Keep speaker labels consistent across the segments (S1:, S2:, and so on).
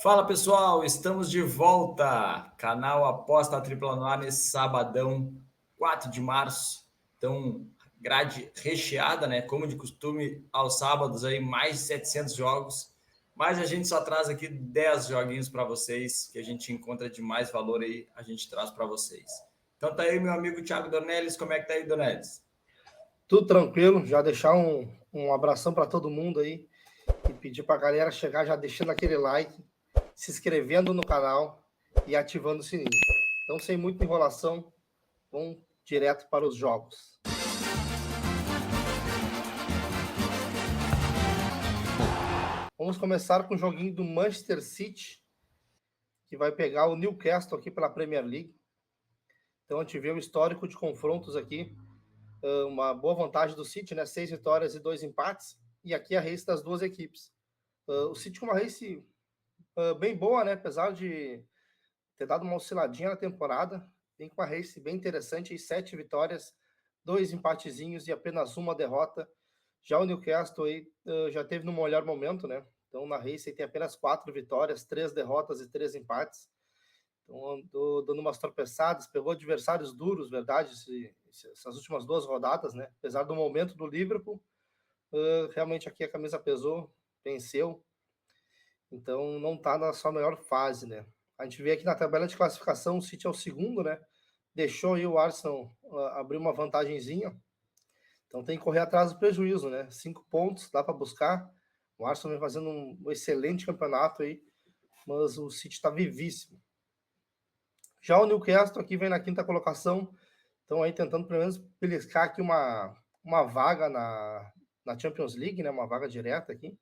S1: Fala pessoal, estamos de volta. Canal Aposta Tripla no ar nesse sabadão, 4 de março. Então, grade recheada, né? Como de costume, aos sábados aí mais de 700 jogos. Mas a gente só traz aqui 10 joguinhos para vocês, que a gente encontra de mais valor aí, a gente traz para vocês. Então tá aí meu amigo Thiago Dornelles, como é que tá aí, Dornelles?
S2: Tudo tranquilo, já deixar um abração para todo mundo aí e pedir para a galera chegar já deixando aquele like, se inscrevendo no canal e ativando o sininho. Então, sem muita enrolação, vamos direto para os jogos. Vamos começar com o joguinho do Manchester City, que vai pegar o Newcastle aqui pela Premier League. Então, a gente vê o histórico de confrontos aqui. Uma boa vantagem do City, né? 6 vitórias e 2 empates. E aqui a race das duas equipes. O City com uma race bem boa, né? Apesar de ter dado uma osciladinha na temporada, vem com uma race bem interessante, aí 7 vitórias, 2 empatezinhos e apenas uma derrota. Já o Newcastle aí já teve no melhor momento, né? Então na race tem apenas 4 vitórias, 3 derrotas e 3 empates. Então andou dando umas tropeçadas, pegou adversários duros, verdade, essas últimas 2 rodadas, né? Apesar do momento do Liverpool, realmente aqui a camisa pesou, venceu. Então não está na sua melhor fase, né? A gente vê aqui na tabela de classificação, o City é o segundo, né? Deixou aí o Arsenal abrir uma vantagenzinha. Então tem que correr atrás do prejuízo, né? 5 pontos, dá para buscar. O Arsenal vem fazendo um excelente campeonato aí, mas o City está vivíssimo. Já o Newcastle aqui vem na quinta colocação, então aí tentando pelo menos beliscar aqui uma vaga na Champions League, né? Uma vaga direta aqui.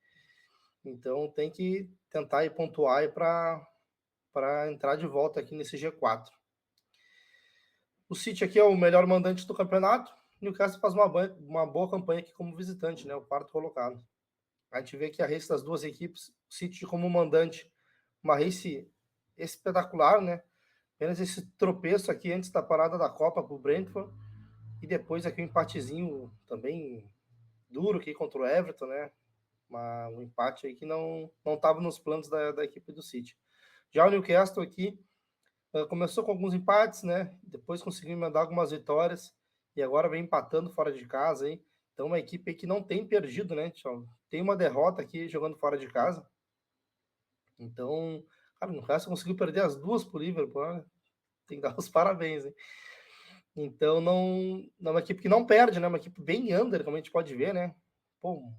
S2: Então tem que tentar ir pontuar para entrar de volta aqui nesse G4. O City aqui é o melhor mandante do campeonato. O Newcastle faz uma boa campanha aqui como visitante, né? O quarto colocado. A gente vê que a race das duas equipes, o City como mandante, uma race espetacular, né? Apenas esse tropeço aqui antes da parada da Copa para o Brentford. E depois aqui um empatezinho também duro aqui contra o Everton, né? Um empate aí que não estava nos planos da equipe do City. Já o Newcastle aqui começou com alguns empates, né? Depois conseguiu mandar algumas vitórias e agora vem empatando fora de casa, hein? Então, uma equipe que não tem perdido, né? Tem uma derrota aqui jogando fora de casa. Então, cara, no resto conseguiu perder as duas por Liverpool, né? Tem que dar os parabéns, hein? Então, não é uma equipe que não perde, né? Uma equipe bem under, como a gente pode ver, né? Pô,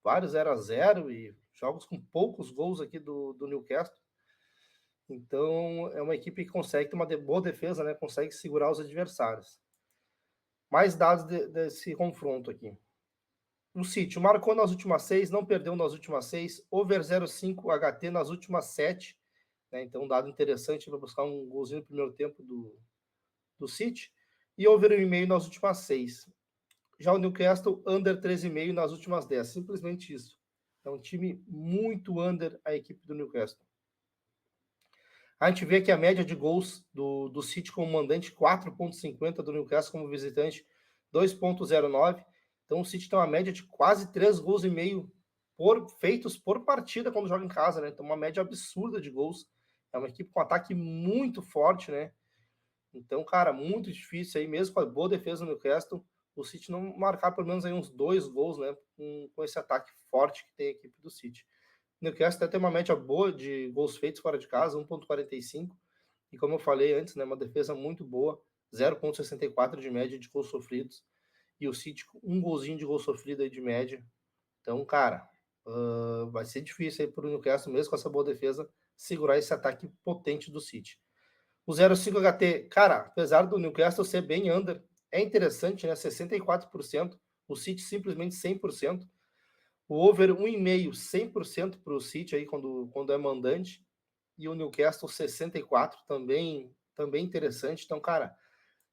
S2: vários 0-0 e jogos com poucos gols aqui do Newcastle. Então, é uma equipe que consegue ter uma boa defesa, né? Consegue segurar os adversários. Mais dados desse confronto aqui. O City marcou nas últimas 6, não perdeu nas últimas 6, over 0,5 HT nas últimas 7. Né? Então, um dado interessante para buscar um golzinho no primeiro tempo do City. E over 1,5 nas últimas 6. Já o Newcastle, under 13,5 nas últimas 10. Simplesmente isso. É um time muito under a equipe do Newcastle. A gente vê que a média de gols do City como mandante, 4,50, do Newcastle como visitante, 2,09. Então o City tem uma média de quase 3 gols e meio feitos por partida quando joga em casa, né? Então uma média absurda de gols. É uma equipe com ataque muito forte, né? Então, cara, muito difícil aí, mesmo com a boa defesa do Newcastle, o City não marcar pelo menos aí uns 2 gols, né? Com esse ataque forte que tem a equipe do City. O Newcastle até tem uma média boa de gols feitos fora de casa, 1,45. E como eu falei antes, né, uma defesa muito boa, 0,64 de média de gols sofridos. E o City com um golzinho de gol sofrido aí de média. Então, cara, vai ser difícil aí para o Newcastle, mesmo com essa boa defesa, segurar esse ataque potente do City. O 0,5 HT, cara, apesar do Newcastle ser bem under, é interessante, né? 64%. O City simplesmente 100%. O over 1,5, 100% para o City aí quando é mandante. E o Newcastle 64, também interessante. Então, cara,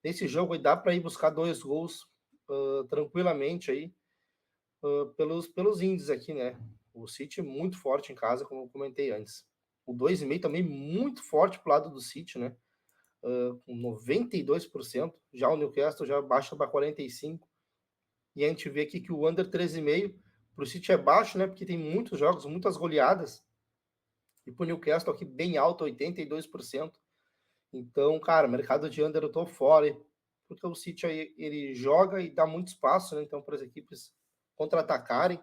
S2: nesse jogo aí dá para ir buscar 2 gols tranquilamente aí pelos índices aqui, né? O City muito forte em casa, como eu comentei antes. O 2,5 também muito forte pro lado do City, né? Com 92%. Já o Newcastle já baixa para 45%. E a gente vê aqui que o under 13,5 para o City é baixo, né? Porque tem muitos jogos, muitas goleadas. E pro Newcastle aqui bem alto, 82%. Então, cara, mercado de under eu tô fora, porque o City aí, ele joga e dá muito espaço, né? Então, para as equipes contra-atacarem.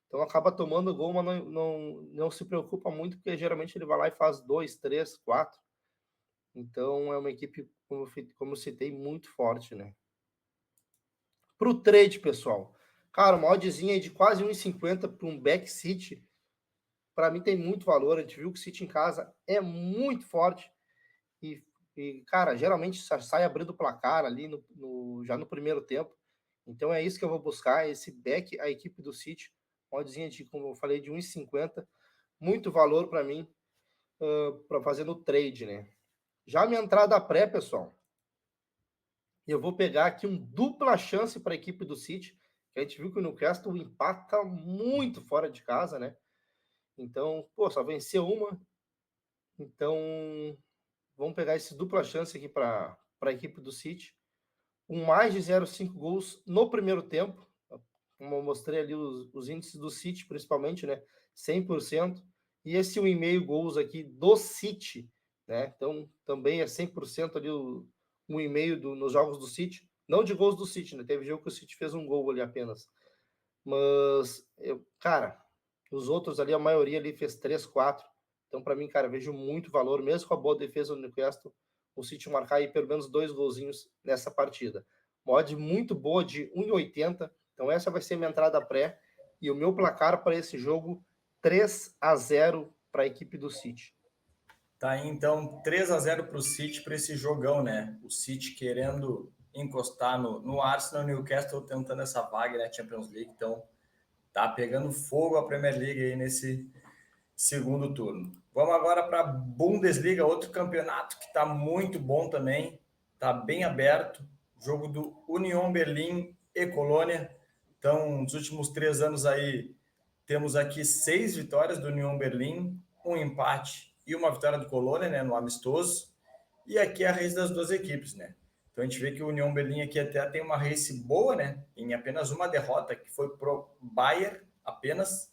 S2: Então, acaba tomando gol, mas não se preocupa muito, porque geralmente ele vai lá e faz 2, 3, 4. Então, é uma equipe, como eu citei, muito forte, né? Pro trade, pessoal. Cara, uma oddzinha aí de quase 1,50 para um back City, para mim tem muito valor. A gente viu que o City em casa é muito forte. Cara, geralmente sai abrindo o placar ali já no primeiro tempo. Então é isso que eu vou buscar, esse back, a equipe do City, oddzinha de, como eu falei, de 1,50. Muito valor para mim, para fazer no trade, né? Já minha entrada pré, pessoal, eu vou pegar aqui um dupla chance para a equipe do City, que a gente viu que o Newcastle empata muito fora de casa, né? Então, pô, só venceu uma. Então, vamos pegar esse dupla chance aqui para a equipe do City. Um mais de 0,5 gols no primeiro tempo. Como eu mostrei ali os índices do City, principalmente, né? 100%. E esse 1,5 gols aqui do City, né? Então, também é 100% ali o 1,5 nos jogos do City. Não de gols do City, né? Teve jogo que o City fez um gol ali apenas. Mas, cara, os outros ali, a maioria ali fez 3, 4. Então, para mim, cara, vejo muito valor, mesmo com a boa defesa do Newcastle, o City marcar aí pelo menos 2 golzinhos nessa partida. Uma odd muito boa de 1,80. Então, essa vai ser minha entrada pré. E o meu placar para esse jogo, 3-0 para a equipe do City.
S1: Tá aí, então, 3-0 para o City, para esse jogão, né? O City querendo encostar no Arsenal, Newcastle tentando essa vaga, né? Champions League. Então, tá pegando fogo a Premier League aí nesse segundo turno. Vamos agora para a Bundesliga, outro campeonato que está muito bom também, está bem aberto. Jogo do Union Berlim e Colônia. Então, nos últimos 3 anos aí, temos aqui 6 vitórias do Union Berlim, um empate e uma vitória do Colônia, né, no amistoso. E aqui é a race das duas equipes, né? Então a gente vê que o Union Berlim aqui até tem uma race boa, né? Em apenas uma derrota, que foi pro Bayern apenas.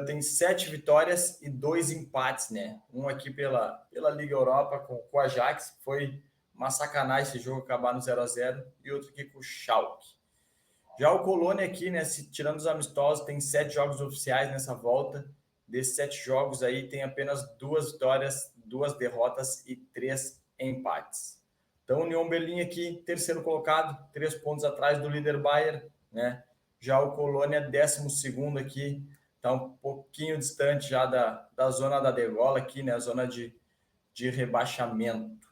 S1: Tem 7 vitórias e 2 empates, né? Um aqui pela Liga Europa com o Ajax, foi uma sacanagem esse jogo acabar no 0-0, e outro aqui com o Schalke. Já o Colônia aqui, né, tirando os amistosos, tem 7 jogos oficiais nessa volta. Desses 7 jogos aí, tem apenas 2 vitórias, 2 derrotas e 3 empates. Então, o Union Berlim aqui, terceiro colocado, 3 pontos atrás do líder Bayern, né? Já o Colônia, 12º aqui, está um pouquinho distante já da zona da degola aqui, né? A zona de rebaixamento.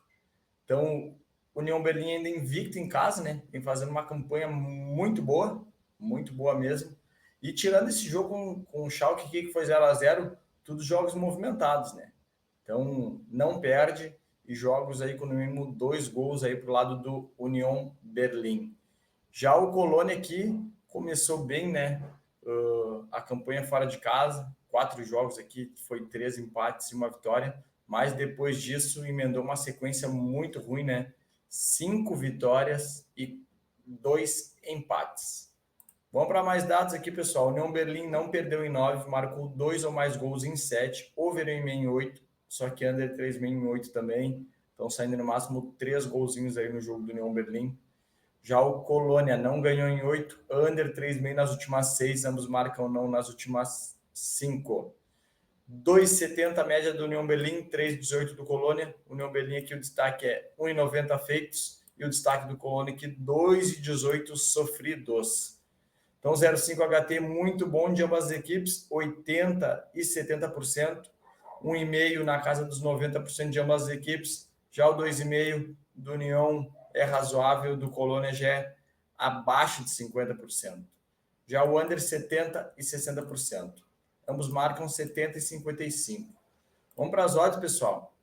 S1: Então, União Berlim ainda invicto em casa, né? Vem fazendo uma campanha muito boa mesmo. E tirando esse jogo com o Schalke, que foi 0-0, todos jogos movimentados, né? Então, não perde, e jogos aí com no mínimo 2 gols aí para o lado do União Berlim. Já o Colônia aqui começou bem, né? A campanha fora de casa, 4 jogos aqui, foi 3 empates e uma vitória, mas depois disso emendou uma sequência muito ruim, né? 5 vitórias e 2 empates. Vamos para mais dados aqui, pessoal. União Berlim não perdeu em 9, marcou 2 ou mais gols em 7, over em 8, só que under 3,5 em 8 também. Então saindo no máximo 3 golzinhos aí no jogo do União Berlim. Já o Colônia não ganhou em 8, under 3,5 nas últimas 6, ambos marcam não nas últimas 5. 2,70 a média do União Berlim, 3,18 do Colônia. União Berlim aqui o destaque é 1,90 feitos, e o destaque do Colônia aqui 2,18 sofridos. Então 0,5 HT muito bom de ambas as equipes, 80% e 70%. 1,5 na casa dos 90% de ambas as equipes. Já o 2,5 do União é razoável, do Colônia já é abaixo de 50%. Já o under 70% e 60%. Ambos marcam 70% e 55%. Vamos para as odds, pessoal.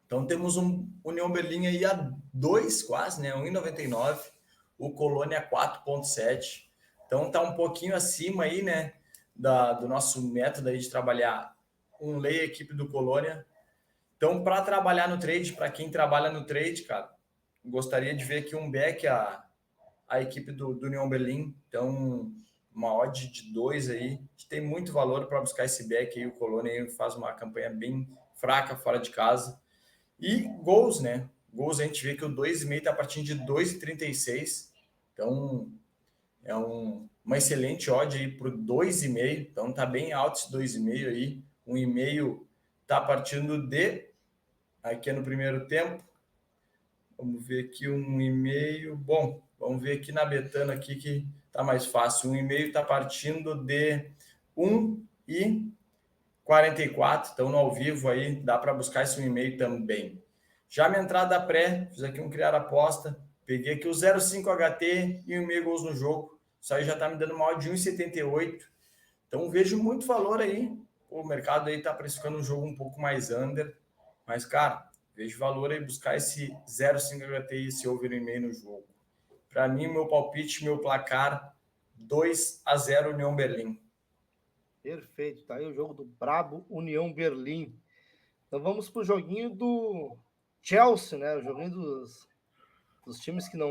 S1: Então temos um União Berlim aí a 2 quase, né? 1,99. O Colônia 4,7. Então tá um pouquinho acima aí, né? Do nosso método aí de trabalhar um lay equipe do Colônia. Então, para trabalhar no trade, para quem trabalha no trade, cara, gostaria de ver aqui um back a equipe do União Berlim. Então, uma odd de 2 aí. A gente tem muito valor para buscar esse back aí. O Colônia aí faz uma campanha bem fraca fora de casa. E gols, né? Gols a gente vê que o 2,5 está partindo de 2,36. Então, é uma excelente odd aí para o 2,5. Então, tá bem alto esse 2,5 aí. 1,5 tá partindo de... Aqui é no primeiro tempo. Vamos ver aqui 1,5. Bom, vamos ver aqui na Betano aqui que tá mais fácil. 1,5 tá partindo de 1,44. Então, no ao vivo aí, dá para buscar esse 1,5 também. Já minha entrada pré, fiz aqui um criar aposta. Peguei aqui o 0,5 HT e 1,5 gols no jogo. Isso aí já tá me dando uma odd de 1,78. Então, vejo muito valor aí. O mercado aí tá precificando um jogo um pouco mais under. Mas, cara, vejo valor aí buscar esse 0,5 HT e esse over 1,5 no jogo. Para mim, meu palpite, meu placar, 2-0 União Berlim.
S2: Perfeito, tá aí o jogo do brabo União Berlim. Então vamos pro joguinho do Chelsea, né? O joguinho dos times que não,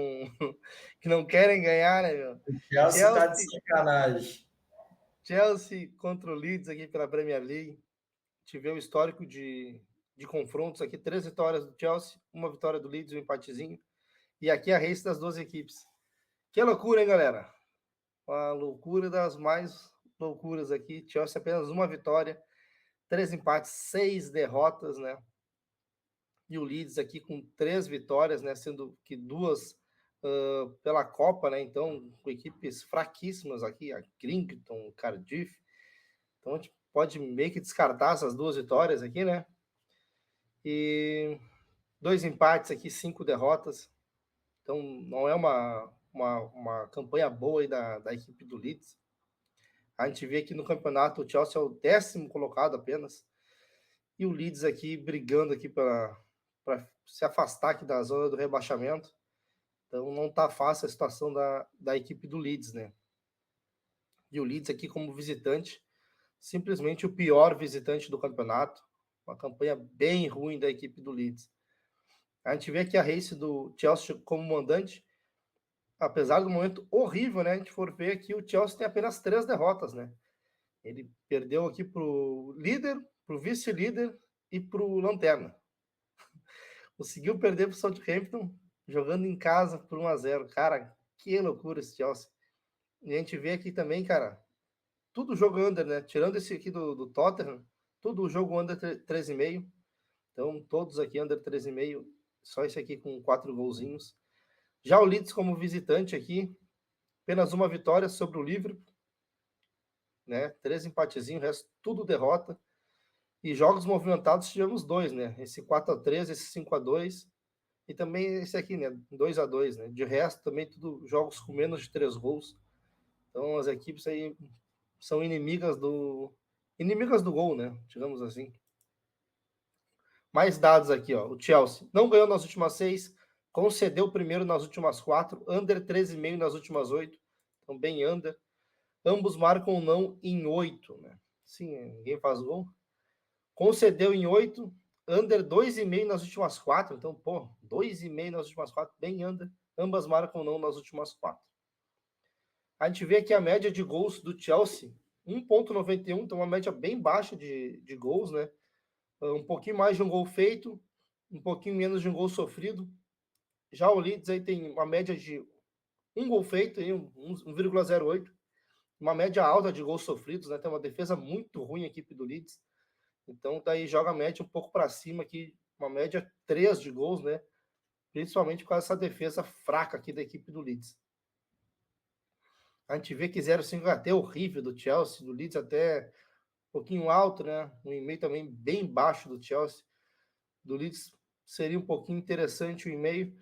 S2: que não querem ganhar, né, meu?
S1: O Chelsea tá de
S2: Chelsea,
S1: sacanagem.
S2: Chelsea contra o Leeds aqui pela Premier League. Tivemos o histórico de confrontos aqui, 3 vitórias do Chelsea, 1 vitória do Leeds, um empatezinho. E aqui a race das 2 equipes. Que loucura, hein, galera? Uma loucura das mais loucuras aqui. Chelsea apenas 1 vitória, 3 empates, 6 derrotas, né? E o Leeds aqui com 3 vitórias, né? Sendo que 2 pela Copa, né? Então, com equipes fraquíssimas aqui, a Crington, Cardiff. Então, a gente pode meio que descartar essas 2 vitórias aqui, né? E 2 empates aqui, 5 derrotas. Então, não é uma campanha boa aí da equipe do Leeds. A gente vê aqui no campeonato o Chelsea é o 10º colocado apenas. E o Leeds aqui brigando aqui para se afastar aqui da zona do rebaixamento. Então não tá fácil a situação da equipe do Leeds, né? E o Leeds aqui como visitante, simplesmente o pior visitante do campeonato. Uma campanha bem ruim da equipe do Leeds. A gente vê aqui a race do Chelsea como mandante. Apesar do momento horrível, né? A gente for ver aqui, o Chelsea tem apenas 3 derrotas, né? Ele perdeu aqui pro líder, pro vice-líder e pro lanterna. Conseguiu perder pro Southampton, jogando em casa por 1-0. Cara, que loucura esse Chelsea. E a gente vê aqui também, cara, tudo jogo under, né? Tirando esse aqui do Tottenham, tudo jogo under 3,5. Então, todos aqui under 3,5. Só esse aqui com 4 golzinhos. Já o Leeds como visitante aqui, apenas 1 vitória sobre o Liverpool, né? 3 empatezinhos, o resto tudo derrota. E jogos movimentados tivemos 2, né? Esse 4-3, esse 5-2 e também esse aqui, né? 2-2, né? De resto, também tudo jogos com menos de 3 gols. Então as equipes aí são inimigas do gol, né? Digamos assim. Mais dados aqui, ó. O Chelsea não ganhou nas últimas 6, concedeu o primeiro nas últimas 4, under 13,5 nas últimas 8, então bem under. Ambos marcam não em 8, né? Sim, ninguém faz gol. Concedeu em 8, under 2,5 nas últimas 4, então, pô, 2,5 nas últimas 4, bem under. Ambas marcam não nas últimas 4. A gente vê aqui a média de gols do Chelsea, 1,91, então uma média bem baixa de gols, né? Um pouquinho mais de um gol feito, um pouquinho menos de um gol sofrido. Já o Leeds aí tem uma média de um gol feito, 1,08, uma média alta de gols sofridos, né? Tem uma defesa muito ruim a equipe do Leeds. Então daí joga a média um pouco para cima aqui, uma média 3 de gols, né? Principalmente com essa defesa fraca aqui da equipe do Leeds. A gente vê que 0,5 até horrível do Chelsea, do Leeds até um pouquinho alto, né? Um e-mail também bem baixo do Chelsea. Do Leeds seria um pouquinho interessante o e-mail,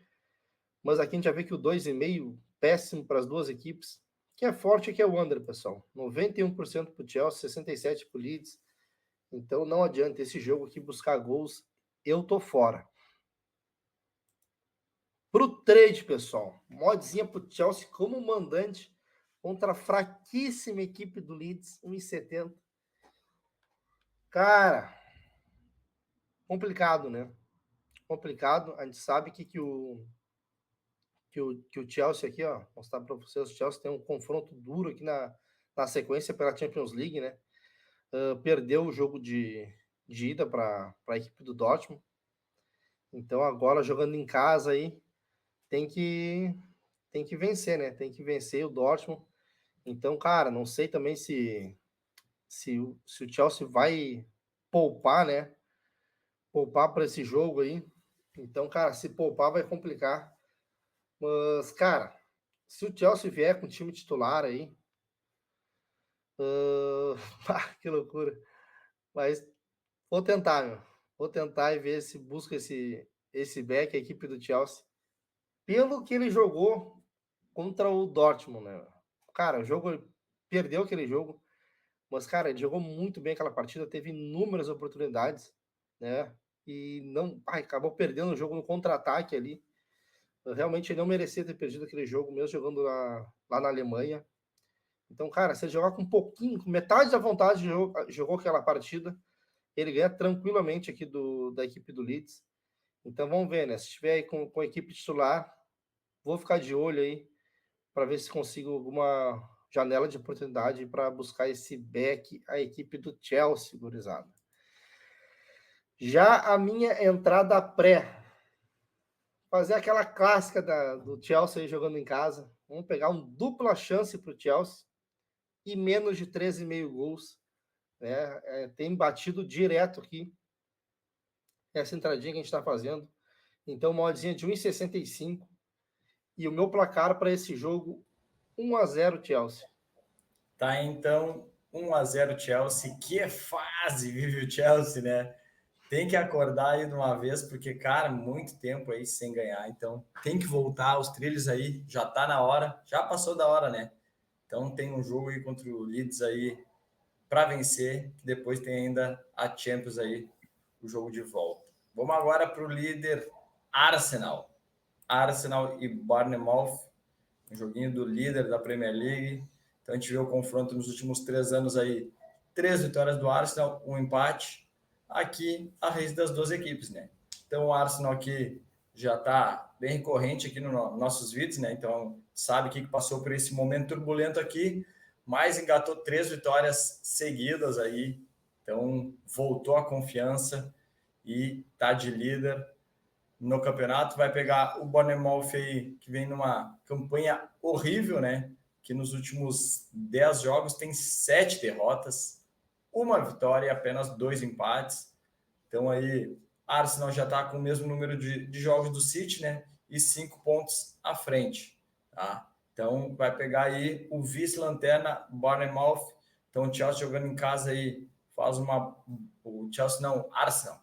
S2: mas aqui a gente já vê que o 2,5 péssimo para as duas equipes. Que é forte aqui é o under, pessoal. 91% para o Chelsea, 67% para o Leeds. Então não adianta esse jogo aqui buscar gols. Eu tô fora. Pro trade, pessoal. Modzinha pro Chelsea como mandante contra a fraquíssima equipe do Leeds, 1,70. Cara, complicado, né? Complicado. A gente sabe que o Chelsea aqui, ó, vou mostrar para vocês, o Chelsea tem um confronto duro aqui na sequência pela Champions League, né? Perdeu o jogo de ida para a equipe do Dortmund. Então agora jogando em casa aí tem que vencer, né? Tem que vencer o Dortmund. Então, cara, não sei também se o Chelsea vai poupar, né? Poupar para esse jogo aí. Então, cara, se poupar vai complicar. Mas, cara, se o Chelsea vier com o time titular aí, que loucura. Mas vou tentar, meu. Vou tentar e ver se busca esse back, a equipe do Chelsea. Pelo que ele jogou contra o Dortmund, né? Cara, o jogo perdeu aquele jogo, mas, cara, ele jogou muito bem aquela partida, teve inúmeras oportunidades, né? E não, acabou perdendo o jogo no contra-ataque ali. Realmente ele não merecia ter perdido aquele jogo, mesmo jogando lá na Alemanha. Então, cara, se ele jogar com um pouquinho, com metade da vontade, jogou aquela partida, ele ganha tranquilamente aqui da equipe do Leeds. Então vamos ver, né? Se estiver aí com a equipe titular, vou ficar de olho aí para ver se consigo alguma janela de oportunidade para buscar esse back, a equipe do Chelsea, gurizada. Já a minha entrada pré, fazer aquela clássica do Chelsea jogando em casa. Vamos pegar um dupla chance para o Chelsea e menos de 13,5 gols. Né? Tem batido direto aqui essa entradinha que a gente está fazendo. Então, uma oddzinha de 1,65. E o meu placar para esse jogo, 1-0 Chelsea.
S1: Tá, então, 1-0 Chelsea. Que fase vive o Chelsea, né? Tem que acordar aí de uma vez, porque, cara, muito tempo aí sem ganhar. Então, tem que voltar aos trilhos aí. Já tá na hora. Já passou da hora, né? Então, tem um jogo aí contra o Leeds aí para vencer. Que depois tem ainda a Champions aí, o jogo de volta. Vamos agora para o líder Arsenal. Arsenal e Bournemouth. Um joguinho do líder da Premier League. Então, a gente vê o confronto nos últimos 3 anos aí. 3 vitórias do Arsenal, um empate. Aqui, a raiz das duas equipes, né? Então, o Arsenal aqui já está bem recorrente aqui nos nossos vídeos, né? Então, sabe que passou por esse momento turbulento aqui, mas engatou 3 vitórias seguidas aí. Então, voltou a confiança e tá de líder no campeonato. Vai pegar o Bournemouth aí, que vem numa campanha horrível, né? Que nos últimos 10 jogos tem 7 derrotas, 1 vitória e apenas 2 empates. Então aí, Arsenal já está com o mesmo número de jogos do City, né? E 5 pontos à frente, tá? Então vai pegar aí o vice-lanterna Bournemouth. Então o Chelsea jogando em casa aí faz uma... O Chelsea não, Arsenal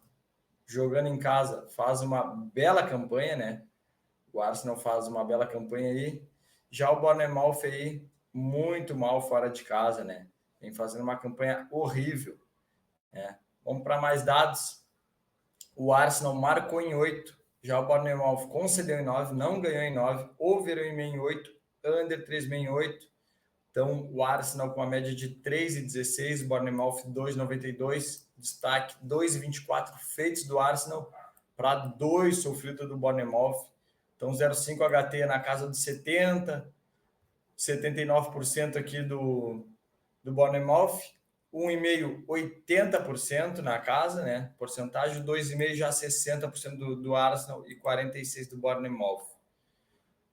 S1: jogando em casa faz uma bela campanha, né? O Arsenal faz uma bela campanha aí. Já o Bournemouth aí, muito mal fora de casa, né? Vem fazendo uma campanha horrível, né? Vamos para mais dados. O Arsenal marcou em 8, já o Bournemouth concedeu em 9, não ganhou em 9, over 1,5 em 8, under 3,5 em 8. Então, o Arsenal com uma média de 3,16, o Bournemouth 2,92, destaque 2,24 feitos do Arsenal para 2 sofridos do Bournemouth. Então, 0,5 HT na casa dos 70, 79% aqui do Bournemouth, 1,5, 80% na casa, né? Porcentagem, 2,5 já 60% do Arsenal e 46% do Bournemouth.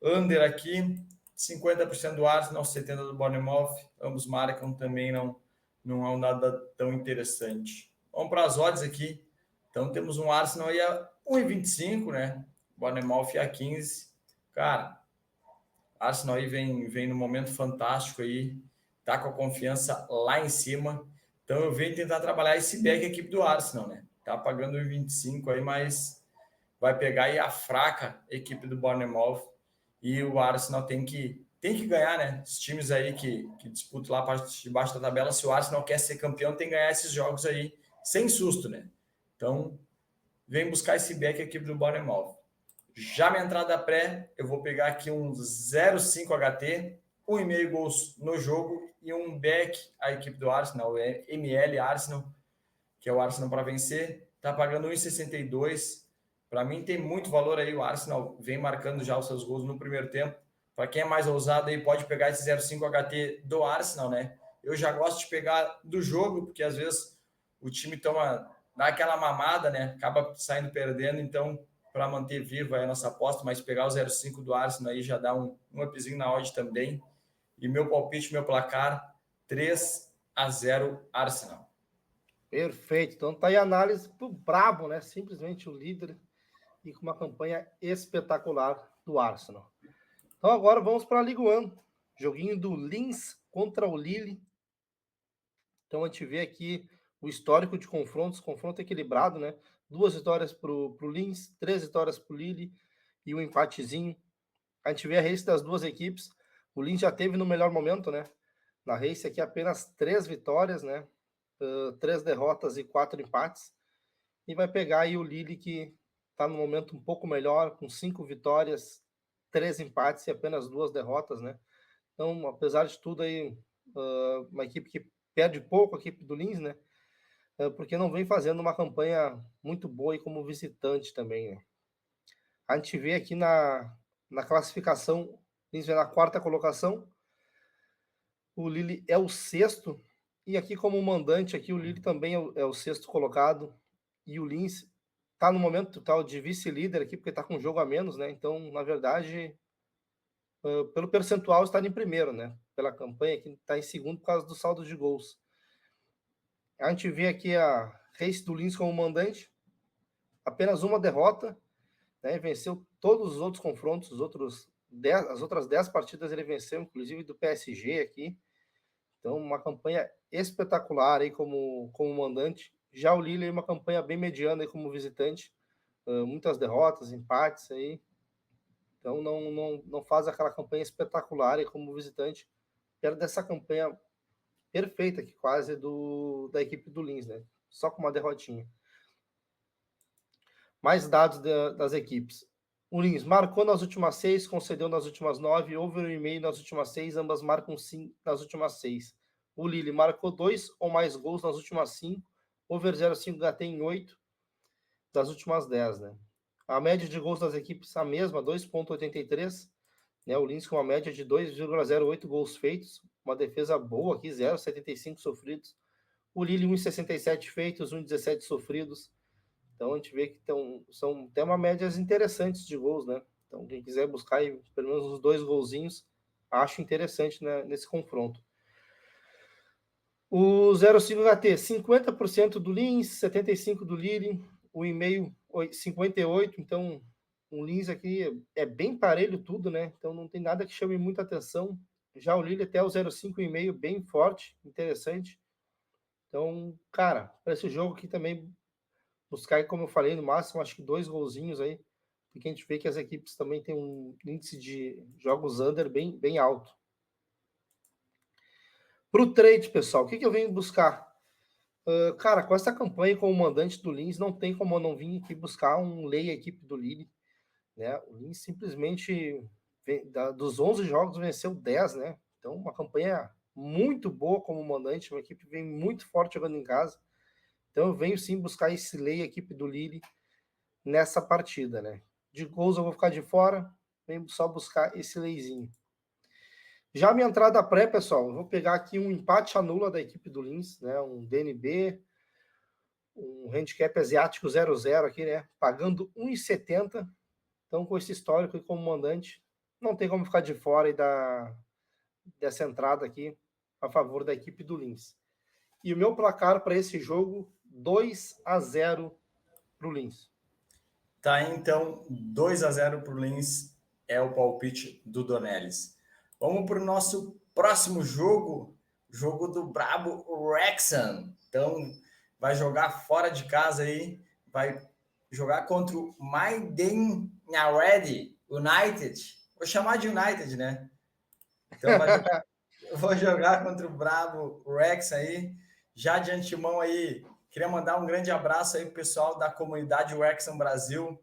S1: Under aqui, 50% do Arsenal, 70% do Bournemouth, ambos marcam também, não é um nada tão interessante. Vamos para as odds aqui. Então temos um Arsenal aí a 1,25, né? Bournemouth a 15. Cara, Arsenal aí vem num momento fantástico aí, tá com a confiança lá em cima. Então eu venho tentar trabalhar esse back equipe do Arsenal, né? Tá pagando 1,25 aí, mas vai pegar aí a fraca equipe do Bournemouth e o Arsenal tem que ganhar, né? Os times aí que disputam lá a parte de baixo da tabela, se o Arsenal quer ser campeão, tem que ganhar esses jogos aí sem susto, né? Então, vem buscar esse back equipe do Bournemouth. Já minha entrada pré, eu vou pegar aqui um 0,5 HT, 1,5 gols no jogo e um back a equipe do Arsenal, ML Arsenal, que é o Arsenal para vencer. Tá pagando 1,62. Para mim tem muito valor aí, o Arsenal vem marcando já os seus gols no primeiro tempo. Para quem é mais ousado aí, pode pegar esse 0,5 HT do Arsenal, né? eu já gosto de pegar do jogo, porque às vezes o time dá aquela mamada, né? Acaba saindo perdendo, então para manter viva a nossa aposta, mas pegar o 0,5 do Arsenal aí já dá um upzinho na odd também. E meu palpite, meu placar, 3-0 Arsenal.
S2: Perfeito. Então tá aí a análise pro brabo, né? Simplesmente o líder e com uma campanha espetacular do Arsenal. Então agora vamos para a Liga 1. Joguinho do Linz contra o Lille. Então a gente vê aqui o histórico de confronto equilibrado, né? 2 vitórias para o Linz, 3 vitórias para o Lille e um empatezinho. A gente vê a race das duas equipes. O Linz já teve no melhor momento, né? Na race aqui apenas 3 vitórias, né? 3 derrotas e 4 empates. E vai pegar aí o Lille, que está no momento um pouco melhor, com 5 vitórias, 3 empates e apenas 2 derrotas, né? Então, apesar de tudo aí, uma equipe que perde pouco, a equipe do Linz, né? Porque não vem fazendo uma campanha muito boa e como visitante também, né? A gente vê aqui na classificação, o Linz vem na 4ª colocação, o Lille é o 6º, e aqui como mandante, aqui o Lille também é o 6º colocado, e o Linz está no momento tal de vice-líder aqui, porque está com um jogo a menos, né? Então, na verdade, pelo percentual está em primeiro, né? Pela campanha que está em segundo por causa do saldo de gols. A gente vê aqui a race do Linz como mandante, apenas uma derrota, né? Venceu todos os outros confrontos, as outras 10 partidas ele venceu, inclusive do PSG aqui. Então, uma campanha espetacular aí como mandante. Já o Lille é uma campanha bem mediana aí como visitante, muitas derrotas, empates aí. Então, não faz aquela campanha espetacular aí como visitante. Quero dessa campanha perfeita aqui, quase, da equipe do Linz, né? Só com uma derrotinha. Mais dados das equipes. O Linz marcou nas últimas 6, concedeu nas últimas 9, over 1,5 nas últimas 6, ambas marcam 5 nas últimas 6. O Lille marcou 2 ou mais gols nas últimas 5, over 0,5 HT em 8 das últimas 10, né? A média de gols das equipes a mesma, 2,83, né? O Linz com uma média de 2,08 gols feitos, uma defesa boa aqui, 0,75 sofridos. O Lille 1,67 feitos, 1,17 sofridos. Então a gente vê que são até uma médias interessantes de gols, né? Então quem quiser buscar aí, pelo menos uns 2 golzinhos, acho interessante, né, nesse confronto. O 0,5 HT, 50% do Linz, 75% do Lille, o e-mail 58%, então o Linz aqui é bem parelho tudo, né? Então não tem nada que chame muita atenção. Já o Lille até o 0,5,5 bem forte, interessante. Então, cara, para esse jogo aqui também buscar, como eu falei, no máximo, acho que 2 golzinhos aí, porque a gente vê que as equipes também têm um índice de jogos under bem alto. Para o trade, pessoal, o que eu venho buscar? Cara, com essa campanha como mandante do Linz, não tem como eu não vir aqui buscar um lay equipe do Lille, né? O Linz simplesmente, dos 11 jogos, venceu 10, né? Então, uma campanha muito boa como mandante, uma equipe vem muito forte jogando em casa. Então, eu venho sim buscar esse lay equipe do Lille nessa partida, né? De gols eu vou ficar de fora, venho só buscar esse layzinho. Já a minha entrada pré, pessoal, eu vou pegar aqui um empate anula da equipe do Linz, né? Um DNB, um handicap asiático 0-0 aqui, né? Pagando 1,70. Então, com esse histórico e como mandante, não tem como ficar de fora aí dessa entrada aqui a favor da equipe do Linz. E o meu placar para esse jogo, 2-0 para o Linz.
S1: Tá, então, 2-0 para o Linz é o palpite do Dornelles. Vamos para o nosso próximo jogo, jogo do brabo Wrexham. Então, vai jogar fora de casa aí, vai jogar contra o Maiden United. Vou chamar de United, né? Então, eu vou jogar contra o brabo Wrexham aí. Já de antemão aí, queria mandar um grande abraço aí pro pessoal da comunidade Wrexham Brasil.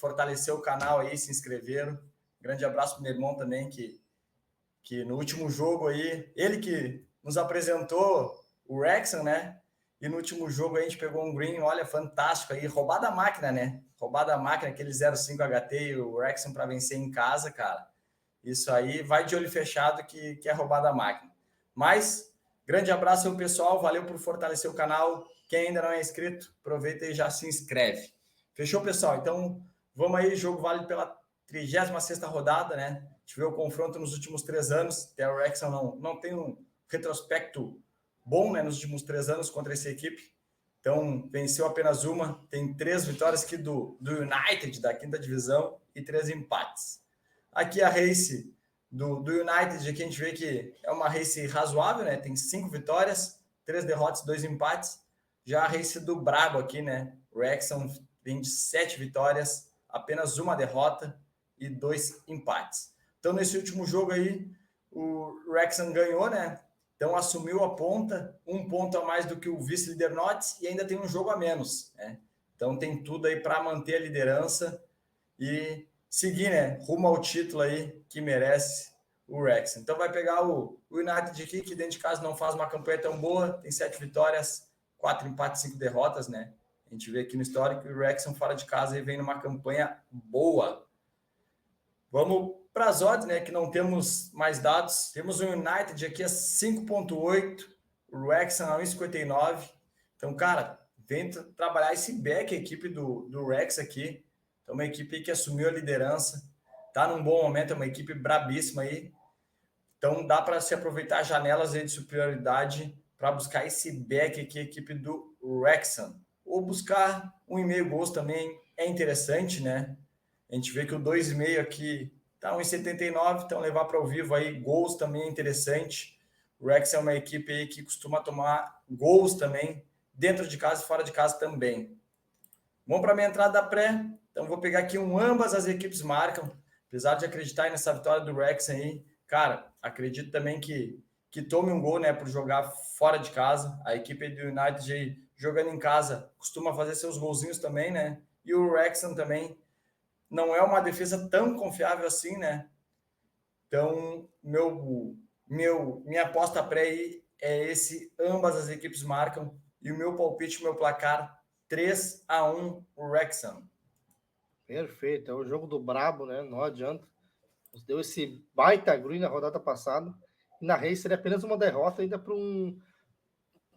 S1: Fortalecer o canal aí, se inscreveram. Grande abraço pro meu irmão também, que no último jogo aí, ele que nos apresentou o Wrexham, né? E no último jogo a gente pegou um green, olha, fantástico aí, roubada a máquina, né? Roubada a máquina, aquele 0,5 HT e o Wrexham para vencer em casa, cara. Isso aí, vai de olho fechado que é roubada a máquina. Mas, grande abraço ao pessoal, valeu por fortalecer o canal. Quem ainda não é inscrito, aproveita e já se inscreve. Fechou, pessoal? Então, vamos aí, jogo válido pela 36ª rodada, né? A gente vê o confronto nos últimos 3 anos. Até o Wrexham não tem um retrospecto bom, né, nos últimos 3 anos contra essa equipe. Então, venceu apenas uma. Tem 3 vitórias aqui do United, da 5ª divisão, e 3 empates. Aqui a race do United, aqui a gente vê que é uma race razoável, né? Tem 5 vitórias, 3 derrotas, 2 empates. Já a race do Brabo aqui, né? O Wrexham vem de 7 vitórias, apenas uma derrota e 2 empates. Então, nesse último jogo aí, o Wrexham ganhou, né? Então, assumiu a ponta, 1 ponto a mais do que o vice-líder Notts e ainda tem um jogo a menos, né? Então, tem tudo aí para manter a liderança e seguir, né? Rumo ao título aí que merece o Wrexham. Então, vai pegar o United aqui, que dentro de casa não faz uma campanha tão boa, tem 7 vitórias, 4 empates, 5 derrotas, né? A gente vê aqui no histórico que o Wrexham fora de casa e vem numa campanha boa. Vamos para as odds, né? Que não temos mais dados. Temos o United aqui a 5,8, o Wrexham a 1,59. Então, cara, vem trabalhar esse back, a equipe do Rex aqui. Então, uma equipe que assumiu a liderança, tá num bom momento, é uma equipe brabíssima aí. Então, dá para se aproveitar janelas aí de superioridade para buscar esse back aqui, a equipe do Wrexham. Ou buscar 1,5 gols também é interessante, né? A gente vê que o 2,5 aqui tá 1,79, então levar para o vivo aí gols também é interessante. O Rex é uma equipe aí que costuma tomar gols também, dentro de casa e fora de casa também. Vamos para a minha entrada da pré. Então vou pegar aqui ambas as equipes marcam. Apesar de acreditar nessa vitória do Rex aí, cara, acredito também que tome um gol, né, por jogar fora de casa. A equipe do United aí, jogando em casa costuma fazer seus golzinhos também, né? E o Wrexham também não é uma defesa tão confiável assim, né? Então, minha aposta pré aí é esse, ambas as equipes marcam, e o meu palpite, meu placar, 3-1 o Wrexham.
S2: Perfeito, é o jogo do brabo, né? Não adianta. Nos deu esse baita green na rodada passada. E na race seria apenas uma derrota ainda para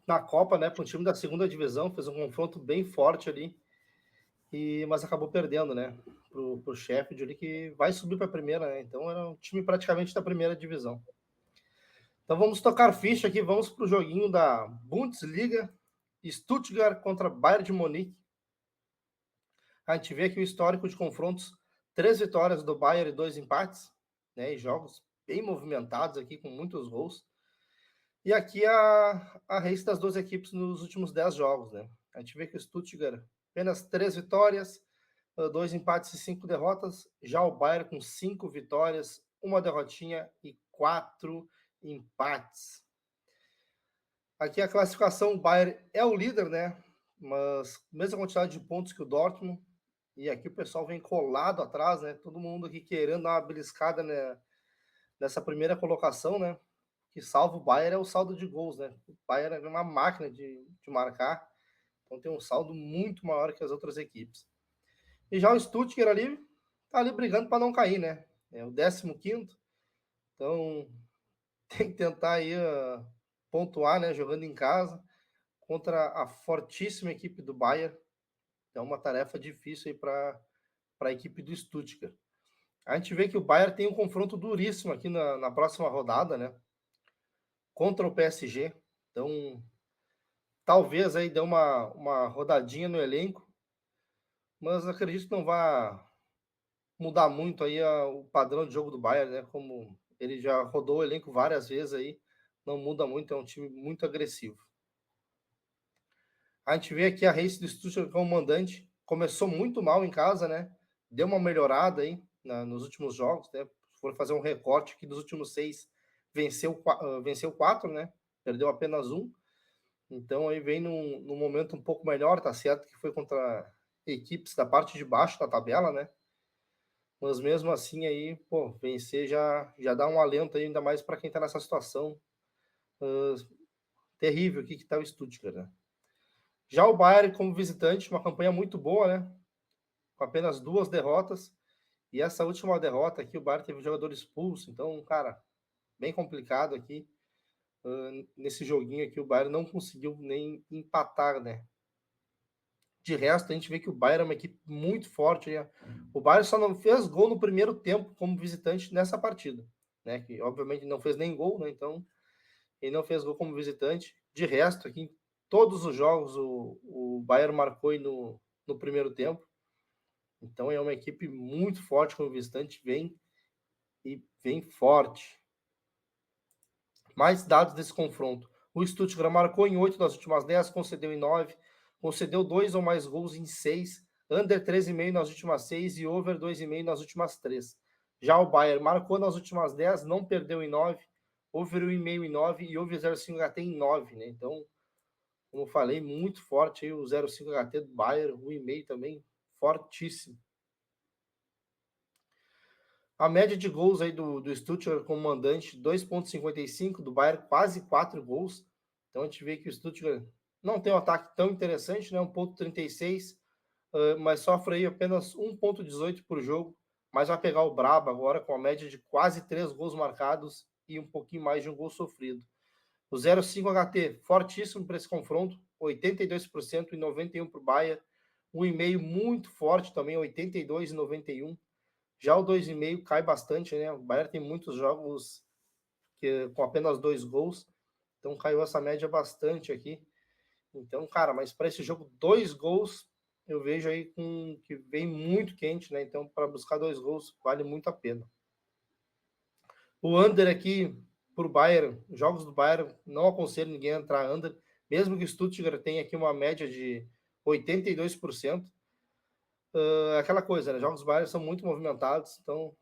S2: na Copa, né? Para um time da 2ª divisão, fez um confronto bem forte ali. Mas acabou perdendo, né? Pro Sheffield ali, que vai subir para a primeira, né? Então era um time praticamente da 1ª divisão. Então vamos tocar ficha aqui, vamos para o joguinho da Bundesliga, Stuttgart contra Bayern de Munique. A gente vê aqui o histórico de confrontos, 3 vitórias do Bayern e 2 empates, né? E jogos bem movimentados aqui, com muitos gols. E aqui a race das 2 equipes nos últimos 10 jogos, né? A gente vê que o Stuttgart apenas 3 vitórias, 2 empates e 5 derrotas. Já o Bayern com 5 vitórias, 1 derrotinha e 4 empates. Aqui a classificação, o Bayern é o líder, né? Mas mesma quantidade de pontos que o Dortmund. E aqui o pessoal vem colado atrás, né? Todo mundo aqui querendo dar uma beliscada, né, nessa primeira colocação, né? Que salva o Bayern é o saldo de gols, né? O Bayern é uma máquina de marcar. Então tem um saldo muito maior que as outras equipes. E já o Stuttgart ali, tá ali brigando para não cair, né? É o 15º. Então tem que tentar aí pontuar, né? Jogando em casa contra a fortíssima equipe do Bayern. É uma tarefa difícil aí para a equipe do Stuttgart. A gente vê que o Bayern tem um confronto duríssimo aqui na próxima rodada, né? Contra o PSG. Então, talvez aí dê uma rodadinha no elenco, mas acredito que não vai mudar muito aí o padrão de jogo do Bayern, né? Como ele já rodou o elenco várias vezes aí, não muda muito, é um time muito agressivo. A gente vê aqui a race do Stuttgart como mandante, começou muito mal em casa, né? Deu uma melhorada aí nos últimos jogos, né? Se for fazer um recorte aqui dos últimos 6, venceu 4, né? Perdeu apenas 1. Então aí vem num momento um pouco melhor, tá certo que foi contra equipes da parte de baixo da tabela, né? Mas mesmo assim aí, pô, vencer já dá um alento aí, ainda mais para quem tá nessa situação terrível aqui que tá o Stuttgart, né? Já o Bayern como visitante, uma campanha muito boa, né? Com apenas 2 derrotas. E essa última derrota aqui, o Bayern teve um jogador expulso, então, cara, bem complicado aqui. nesse joguinho aqui, o Bayern não conseguiu nem empatar, né? De resto, a gente vê que o Bayern é uma equipe muito forte. Né? O Bayern só não fez gol no primeiro tempo como visitante nessa partida, né? Que obviamente não fez nem gol, né? Então ele não fez gol como visitante. De resto, aqui em todos os jogos o Bayern marcou no primeiro tempo. Então é uma equipe muito forte como visitante, vem forte. Mais dados desse confronto. O Stuttgart marcou em 8 das últimas 10, concedeu em 9, concedeu 2 ou mais gols em 6, under 3,5 nas últimas 6 e over 2,5 nas últimas 3. Já o Bayern marcou nas últimas 10, não perdeu em 9, over 1,5 em 9 e over 0,5 HT em 9, né? Então, como eu falei, muito forte aí o 0,5 HT do Bayern, o 1,5 também fortíssimo. A média de gols aí do Stuttgart como mandante, 2,55, do Bayern quase 4 gols. Então a gente vê que o Stuttgart não tem um ataque tão interessante, né? 1,36, mas sofre aí apenas 1,18 por jogo, mas vai pegar o Braba agora com a média de quase 3 gols marcados e um pouquinho mais de um gol sofrido. O 0,5 HT, fortíssimo para esse confronto, 82% e 91% para o Bayern. O 1,5 muito forte também, 82 e 91. Já o 2,5 cai bastante, né? O Bayern tem muitos jogos com apenas 2 gols, então caiu essa média bastante aqui. Então, cara, mas para esse jogo, 2 gols, eu vejo aí que vem muito quente, né? Então, para buscar 2 gols, vale muito a pena. O under aqui, por Bayern, jogos do Bayern, não aconselho ninguém a entrar under, mesmo que o Stuttgart tenha aqui uma média de 82%. Aquela coisa, né? Jogos Bayern são muito movimentados, então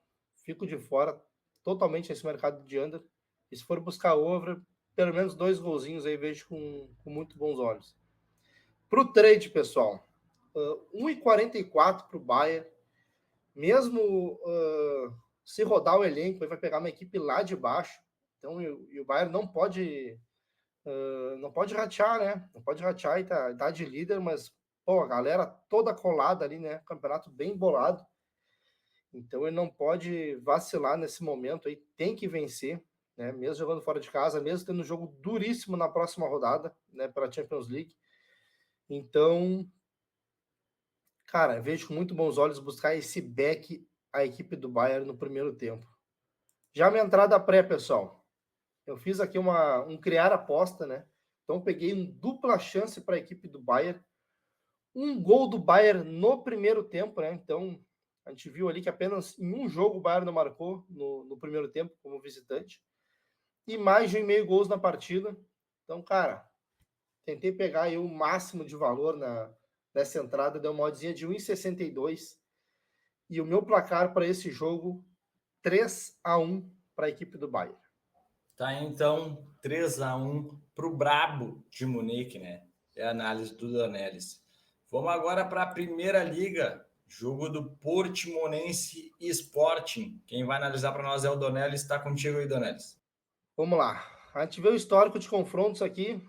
S2: fico de fora totalmente nesse mercado de under. E se for buscar over, pelo menos 2 golzinhos aí vejo com muito bons olhos. Para o trade, pessoal, 1,44 para o Bayern. Mesmo se rodar o elenco, ele vai pegar uma equipe lá de baixo. Então, e o Bayern não pode ratear, né? Não pode ratear e tá de líder, mas pô, a galera toda colada ali, né? Campeonato bem bolado. Então ele não pode vacilar nesse momento aí, tem que vencer, né? Mesmo jogando fora de casa, mesmo tendo um jogo duríssimo na próxima rodada, né, para a Champions League. Então, cara, vejo com muito bons olhos buscar esse back a equipe do Bayern no primeiro tempo. Já minha entrada pré, pessoal. Eu fiz aqui um criar aposta, né? Então peguei um dupla chance para a equipe do Bayern. Um gol do Bayern no primeiro tempo, né? Então, a gente viu ali que apenas em um jogo o Bayern não marcou no primeiro tempo como visitante. E mais de 1,5 gols na partida. Então, cara, tentei pegar aí o máximo de valor nessa entrada, deu uma oddzinha de 1,62. E o meu placar para esse jogo, 3-1 para a equipe do Bayern.
S1: Tá, então, 3-1 para o Brabo de Munique, né? É a análise do Dornelles. Vamos agora para a Primeira Liga, jogo do Portimonense e Sporting. Quem vai analisar para nós é o Dornelles. Está contigo aí, Dornelles.
S2: Vamos lá. A gente vê o histórico de confrontos aqui.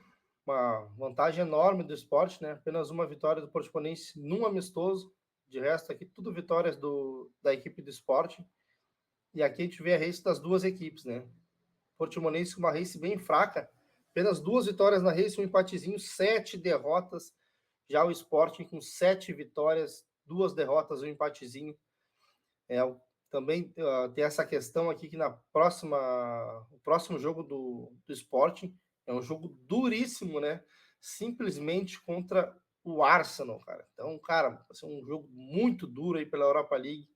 S2: Uma vantagem enorme do esporte, né? Apenas uma vitória do Portimonense num amistoso. De resto, aqui tudo vitórias da equipe do esporte. E aqui a gente vê a race das duas equipes, né? Portimonense com uma race bem fraca. Apenas 2 vitórias na race, um empatezinho, 7 derrotas. Já o Sporting com 7 vitórias, 2 derrotas, um empatezinho. Também tem essa questão aqui que o próximo jogo do Sporting é um jogo duríssimo, né? Simplesmente contra o Arsenal, cara. Então, cara, vai ser um jogo muito duro aí pela Europa League.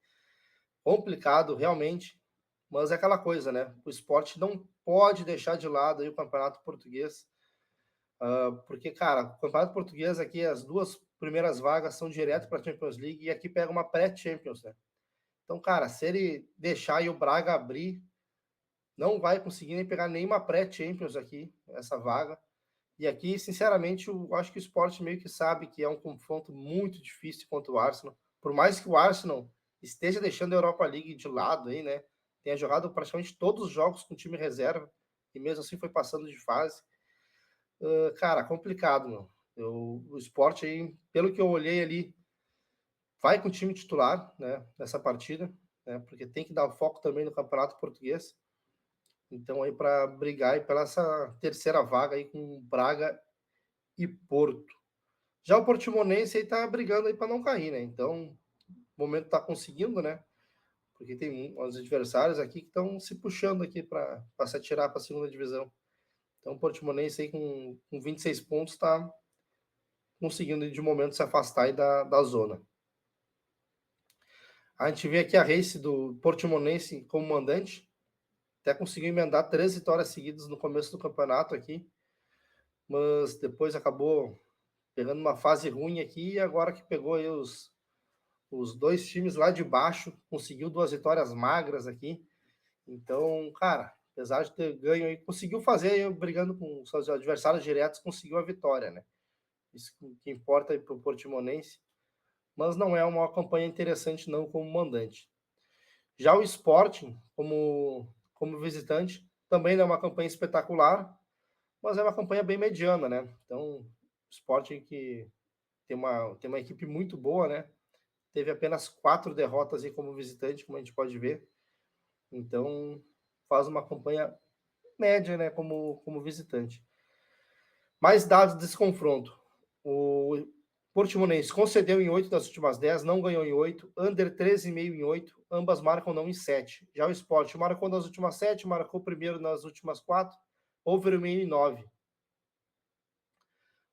S2: Complicado, realmente. Mas é aquela coisa, né? O Sport não pode deixar de lado aí o Campeonato Português. Porque, cara, o Campeonato Português aqui, as 2 primeiras vagas são direto para a Champions League e aqui pega uma pré-Champions, né? Então, cara, se ele deixar aí o Braga abrir, não vai conseguir nem pegar nenhuma pré-Champions aqui, essa vaga. E aqui, sinceramente, eu acho que o Sport meio que sabe que é um confronto muito difícil contra o Arsenal. Por mais que o Arsenal esteja deixando a Europa League de lado aí, né? Tenha jogado praticamente todos os jogos com time reserva e mesmo assim foi passando de fase. Cara, complicado, meu. O Sport aí, pelo que eu olhei ali, vai com o time titular, né, nessa partida, né, porque tem que dar foco também no Campeonato Português. Então, aí para brigar aí pela essa terceira vaga aí com Braga e Porto. Já o Portimonense aí tá brigando aí para não cair, né? Então, no momento tá conseguindo, né? Porque tem uns adversários aqui que estão se puxando aqui para se atirar para a segunda divisão. Então, o Portimonense aí com 26 pontos está conseguindo de momento se afastar aí da zona. A gente vê aqui a race do Portimonense como mandante, até conseguiu emendar 3 vitórias seguidas no começo do campeonato aqui, mas depois acabou pegando uma fase ruim aqui e agora que pegou aí os dois times lá de baixo, conseguiu 2 vitórias magras aqui. Então, cara, apesar de ter ganho aí, conseguiu fazer aí, brigando com seus adversários diretos, conseguiu a vitória, né? Isso que importa aí para o Portimonense, mas não é uma campanha interessante não como mandante. Já o Sporting, como visitante, também não é uma campanha espetacular, mas é uma campanha bem mediana, né? Então, o Sporting que tem uma equipe muito boa, né? Teve apenas 4 derrotas aí como visitante, como a gente pode ver. Então, faz uma campanha média, né, como visitante. Mais dados desse confronto. O Portimonense concedeu em 8 das últimas 10, não ganhou em 8, under 13,5 em 8, ambas marcam não em 7. Já o Sport marcou nas últimas 7, marcou primeiro nas últimas 4, over meio em 9. O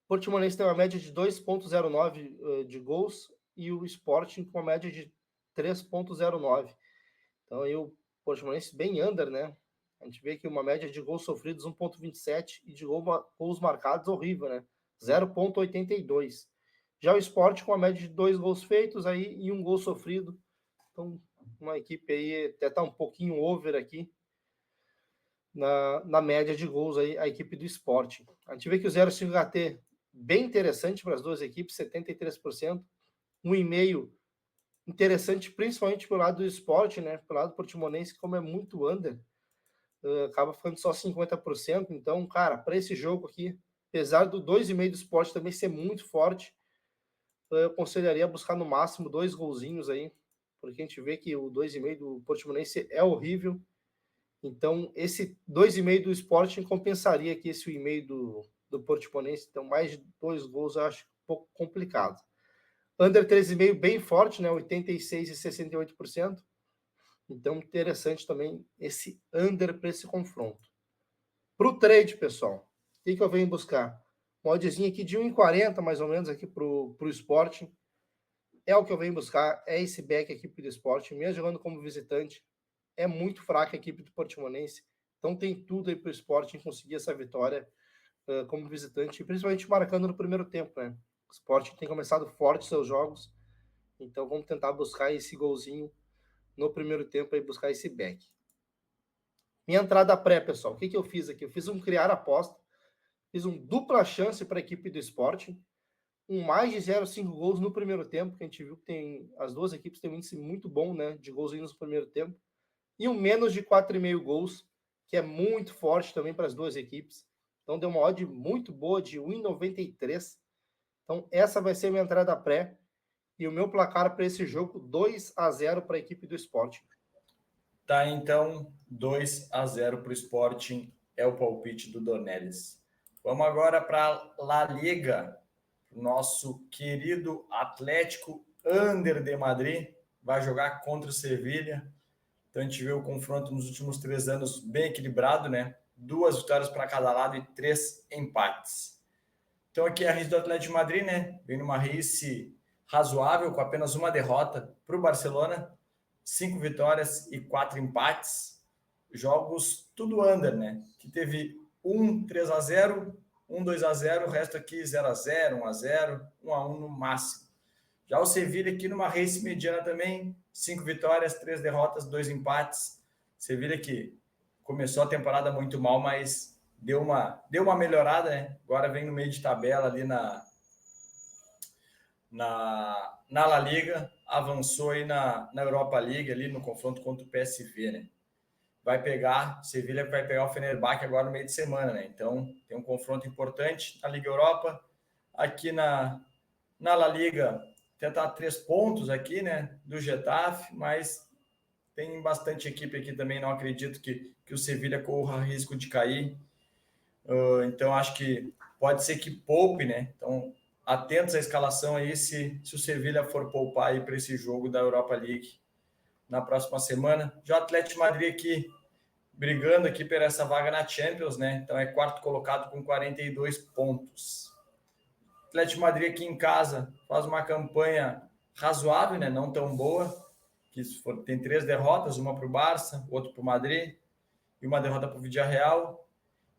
S2: Portimonense tem uma média de 2,09 de gols e o Sporting com uma média de 3,09. Então aí o Portimonense bem under, né? A gente vê que uma média de gols sofridos 1,27 e de gols marcados horrível, né? 0,82. Já o Sport com uma média de 2 gols feitos aí e 1 gol sofrido. Então, uma equipe aí até tá um pouquinho over aqui na média de gols aí, a equipe do Sport. A gente vê que o 0,5 HT bem interessante para as duas equipes, 73%. 1,5 interessante, principalmente pelo lado do Sport, né? Pelo lado do Portimonense, como é muito under, acaba ficando só 50%. Então, cara, para esse jogo aqui, apesar do 2,5 do Sport também ser muito forte, eu aconselharia buscar no máximo 2 golzinhos aí, porque a gente vê que o 2,5 do Portimonense é horrível. Então, esse 2,5 do Sport compensaria aqui esse 1,5 do Portimonense. Então, mais de 2 gols eu acho um pouco complicado. Under 13,5 bem forte, né? 86% e 68%. Então, interessante também esse under para esse confronto. Para o trade, pessoal, o que eu venho buscar? Uma oddzinha aqui de 1,40 mais ou menos aqui para o Sporting. É o que eu venho buscar, é esse back aqui para o Sporting, mesmo jogando como visitante. É muito fraca a equipe do Portimonense. Então tem tudo aí para o Sporting conseguir essa vitória como visitante, principalmente marcando no primeiro tempo, né? O Sporting tem começado forte seus jogos. Então vamos tentar buscar esse golzinho no primeiro tempo e buscar esse back. Minha entrada pré, pessoal, o que eu fiz aqui? Eu fiz um criar aposta, fiz um dupla chance para a equipe do Sporting, um mais de 0,5 gols no primeiro tempo, que a gente viu que tem as duas equipes têm um índice muito bom, né, de gols no primeiro tempo, e um menos de 4,5 gols, que é muito forte também para as duas equipes. Então deu uma odd muito boa de 1,93. Então essa vai ser a minha entrada pré. E o meu placar para esse jogo, 2-0 para a equipe do Sporting.
S1: Tá, então, 2-0 para o Sporting é o palpite do Dornelles. Vamos agora para a La Liga. Nosso querido Atlético Under de Madrid vai jogar contra o Sevilha. Então, a gente vê o confronto nos últimos 3 anos bem equilibrado, né? 2 vitórias para cada lado e 3 empates. Então, aqui é a race do Atlético de Madrid, né? Vem numa race razoável, com apenas uma derrota para o Barcelona, 5 vitórias e 4 empates. Jogos tudo under, né? Que teve 3-0, 2-0, o resto aqui 0-0, 1-0, 1-1 no máximo. Já o Sevilha aqui numa race mediana também, 5 vitórias, 3 derrotas, 2 empates. Sevilha que começou a temporada muito mal, mas deu uma melhorada, né? Agora vem no meio de tabela ali na La Liga, avançou aí na Europa League ali no confronto contra o PSV, né? Sevilha vai pegar o Fenerbahçe agora no meio de semana, né? Então tem um confronto importante na Liga Europa. Aqui na La Liga tentar 3 pontos aqui, né? Do Getafe, mas tem bastante equipe aqui também, não acredito que o Sevilha corra risco de cair. Então, acho que pode ser que poupe, né? Então, atentos à escalação aí, se o Sevilha for poupar aí para esse jogo da Europa League na próxima semana. Já o Atlético de Madrid aqui, brigando aqui por essa vaga na Champions, né? Então, é quarto colocado com 42 pontos. O Atlético de Madrid aqui em casa faz uma campanha razoável, né? Não tão boa. Tem 3 derrotas, uma para o Barça, outra para o Madrid e uma derrota para o Villarreal.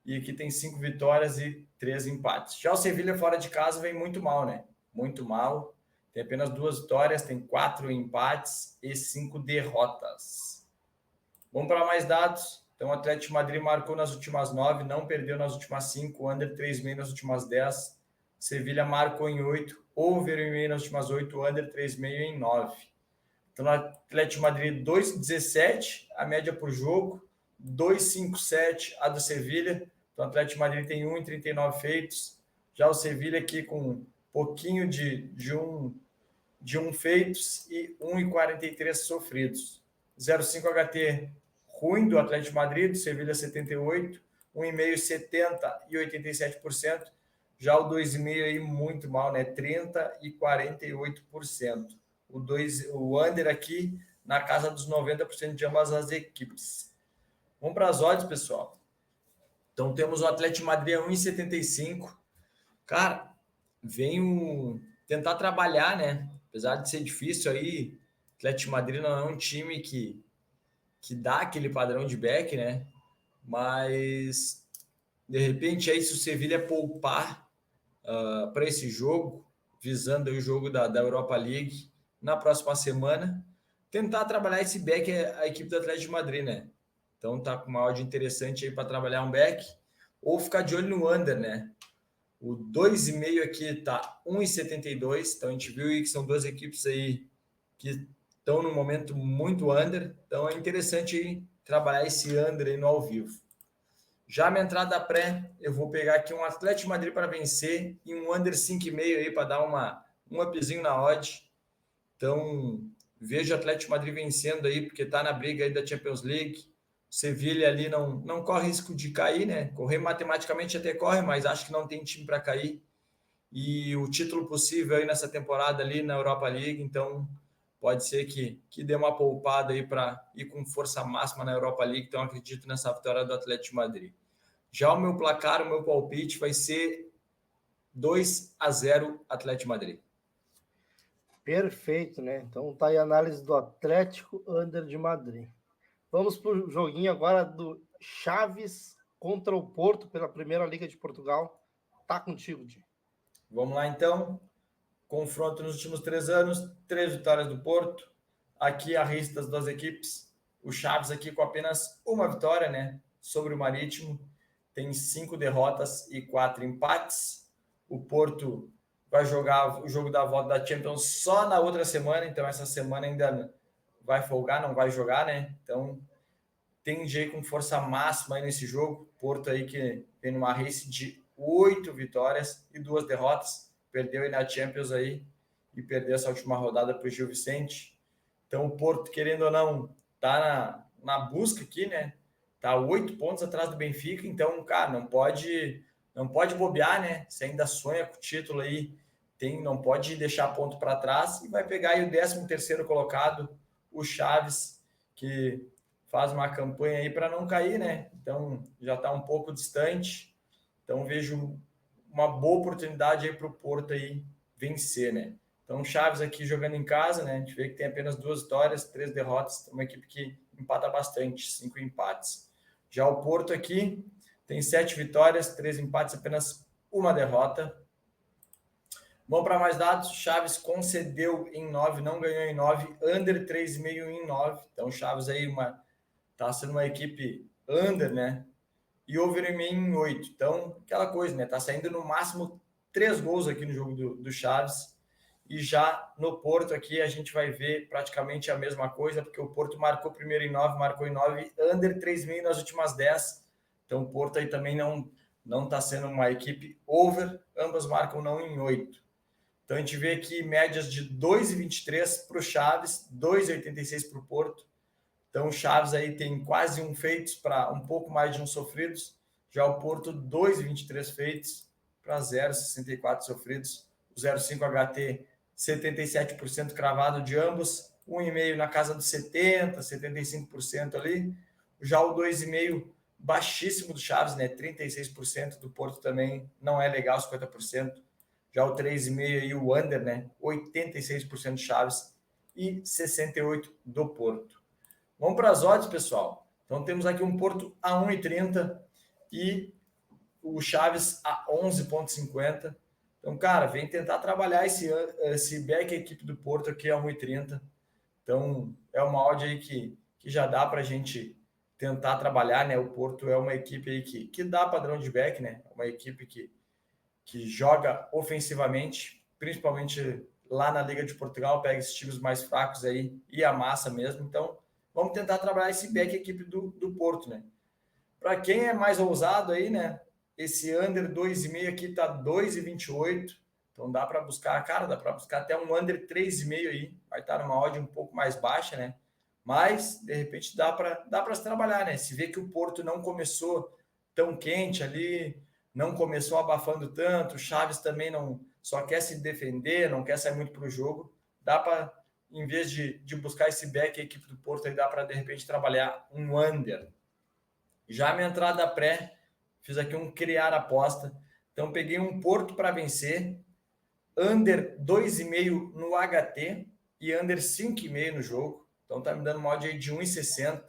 S1: E aqui tem 5 vitórias e 3 empates. Já o Sevilha fora de casa vem muito mal, né? Muito mal. Tem apenas 2 vitórias, tem 4 empates e 5 derrotas. Vamos para mais dados. Então, o Atlético de Madrid marcou nas últimas 9, não perdeu nas últimas 5, under 3,5 nas últimas 10. Sevilha marcou em 8, over 1,5 nas últimas 8, under 3,5 em 9. Então, no Atlético de Madrid, 2,17 a média por jogo, 2,57 a do Sevilha. Então, o Atlético de Madrid tem 1,39 feitos. Já o Sevilha aqui com um pouquinho de um feitos e 1,43 sofridos. 0,5 HT ruim do Atlético de Madrid, do Sevilha 78, 1,5 70 e 87%. Já o 2,5 aí muito mal, né? 30 e 48%. O under aqui na casa dos 90% de ambas as equipes. Vamos para as odds, pessoal. Então temos o Atlético de Madrid a 1,75. Cara, venho tentar trabalhar, né? Apesar de ser difícil aí, o Atlético de Madrid não é um time que dá aquele padrão de back, né? Mas de repente aí se o Sevilha poupar para esse jogo, visando o jogo da Europa League na próxima semana, tentar trabalhar esse back a equipe do Atlético de Madrid, né? Então tá com uma odd interessante aí para trabalhar um back ou ficar de olho no under, né? O 2,5 aqui tá 1,72, então a gente viu aí que são 2 equipes aí que estão no momento muito under, então é interessante aí trabalhar esse under aí no ao vivo. Já minha entrada pré, eu vou pegar aqui um Atlético de Madrid para vencer e um under 5,5 aí para dar um upzinho na odd. Então, vejo o Atlético de Madrid vencendo aí, porque está na briga aí da Champions League. O Sevilha ali não corre risco de cair, né? Correr matematicamente até corre, mas acho que não tem time para cair. E o título possível aí nessa temporada ali na Europa League, então pode ser que dê uma poupada aí para ir com força máxima na Europa League, então acredito nessa vitória do Atlético de Madrid. Já o meu placar, o meu palpite vai ser 2-0 Atlético de Madrid.
S2: Perfeito, né? Então tá aí a análise do Atlético under de Madrid. Vamos para o joguinho agora do Chaves contra o Porto pela Primeira Liga de Portugal. Tá contigo, Di.
S1: Vamos lá então. Confronto nos últimos 3 anos, 3 vitórias do Porto. Aqui a risca das 2 equipes. O Chaves aqui com apenas uma vitória, né? Sobre o Marítimo. Tem 5 derrotas e 4 empates. O Porto vai jogar o jogo da volta da Champions só na outra semana, então essa semana ainda vai folgar, não vai jogar, né? Então tende aí com força máxima aí nesse jogo. Porto aí que tem uma race de 8 vitórias e 2 derrotas. Perdeu aí na Champions aí e perdeu essa última rodada para o Gil Vicente. Então o Porto, querendo ou não, tá na busca aqui, né? Tá 8 pontos atrás do Benfica, então, cara, não pode bobear, né? Se ainda sonha com o título aí, não pode deixar ponto para trás e vai pegar aí o 13º colocado, o Chaves, que faz uma campanha aí para não cair, né? Então, já está um pouco distante. Então, vejo uma boa oportunidade aí para o Porto aí vencer, né? Então, Chaves aqui jogando em casa, né? A gente vê que tem apenas 2 vitórias, 3 derrotas, uma equipe que empata bastante, 5 empates. Já o Porto aqui tem 7 vitórias, 3 empates, apenas uma derrota. Vamos para mais dados. Chaves concedeu em 9, não ganhou em 9, under 3,5 em 9. Então, Chaves aí tá sendo uma equipe under, né? E over em 8. Então, aquela coisa, né? Tá saindo no máximo 3 gols aqui no jogo do Chaves. E já no Porto aqui a gente vai ver praticamente a mesma coisa, porque o Porto marcou primeiro em 9, marcou em 9, under 3,5 nas últimas 10. Então o Porto aí também não está sendo uma equipe over, ambas marcam não em 8. Então a gente vê aqui médias de 2,23 para o Chaves, 2,86 para o Porto. Então, o Chaves aí tem quase um feitos para um pouco mais de um sofridos. Já o Porto, 2,23 feitos para 0,64 sofridos. O 0,5 HT, 77% cravado de ambos. 1,5 na casa dos 70%, 75% ali. Já o 2,5 baixíssimo do Chaves, né? 36% do Porto também não é legal, 50%. Já o 3,5 aí, o under, né? 86% do Chaves e 68% do Porto. Vamos para as odds, pessoal. Então temos aqui um Porto a 1,30 e o Chaves a 11,50. Então, cara, vem tentar trabalhar esse back equipe do Porto aqui a 1,30. Então, é uma odd aí que já dá para a gente tentar trabalhar, né? O Porto é uma equipe aí que dá padrão de back, né? Uma equipe que joga ofensivamente, principalmente lá na Liga de Portugal, pega esses times mais fracos aí e amassa mesmo. Então, vamos tentar trabalhar esse back equipe do Porto, né? Para quem é mais ousado aí, né? Esse under 2,5 aqui tá 2,28. Então dá para buscar, cara, dá para buscar até um under 3,5 aí. Vai estar numa odd um pouco mais baixa, né? Mas de repente dá para se trabalhar, né? Se vê que o Porto não começou tão quente ali, não começou abafando tanto, o Chaves também não só quer se defender, não quer sair muito para o jogo, dá para, em vez de buscar esse back, a equipe do Porto aí dá para de repente trabalhar um under. Já a minha entrada pré, fiz aqui um criar aposta. Então, peguei um Porto para vencer, under 2,5 no HT e under 5,5 no jogo. Então, tá me dando uma odd aí de 1,60.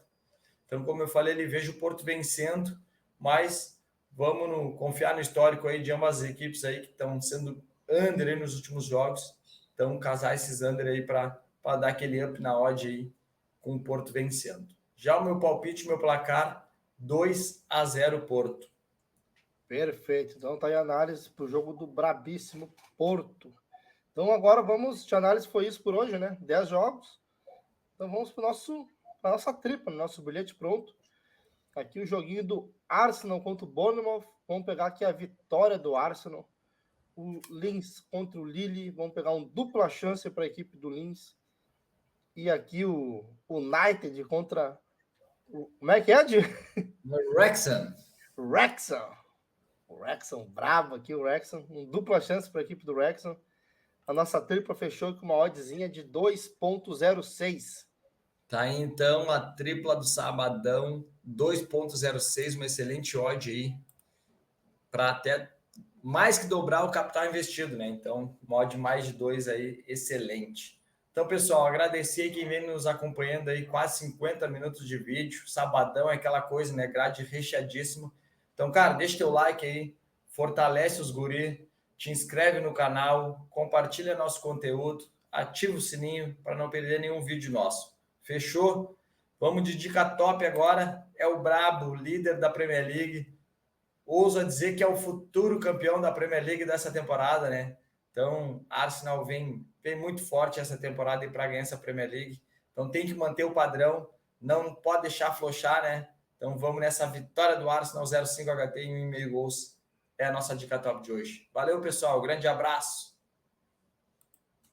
S1: Então, como eu falei, ele vejo o Porto vencendo, mas vamos confiar no histórico aí de ambas as equipes aí que estão sendo under aí nos últimos jogos. Então, casar esses under aí para dar aquele up na odd aí com o Porto vencendo. Já o meu palpite, meu placar, 2-0 Porto.
S2: Perfeito. Então tá aí a análise para o jogo do brabíssimo Porto. Então agora vamos, de análise foi isso por hoje, né? 10 jogos. Então vamos para a nossa tripla, nosso bilhete pronto. Aqui o joguinho do Arsenal contra o Bournemouth. Vamos pegar aqui a vitória do Arsenal. O Linz contra o Lille. Vamos pegar um dupla chance para a equipe do Linz. E aqui o United contra... Como é que é, Di?
S1: Wrexham.
S2: O Wrexham, bravo aqui o Wrexham. Um dupla chance para a equipe do Wrexham. A nossa tripla fechou com uma oddzinha de 2,06.
S1: Tá aí, então, a tripla do Sabadão, 2,06, uma excelente odd aí, para até mais que dobrar o capital investido, né? Então, uma odd mais de 2 aí, excelente. Então, pessoal, agradecer quem vem nos acompanhando aí, quase 50 minutos de vídeo. Sabadão é aquela coisa, né? Grade recheadíssimo. Então, cara, deixa teu like aí, fortalece os guri, te inscreve no canal, compartilha nosso conteúdo, ativa o sininho para não perder nenhum vídeo nosso. Fechou? Vamos de dica top agora. É o brabo, líder da Premier League. Ouso dizer que é o futuro campeão da Premier League dessa temporada, né? Então, Arsenal vem muito forte essa temporada e para ganhar essa Premier League. Então, tem que manter o padrão, não pode deixar afrouxar, né? Então, vamos nessa vitória do Arsenal, 0,5 HT e 1,5 gols. É a nossa dica top de hoje. Valeu, pessoal. Grande abraço.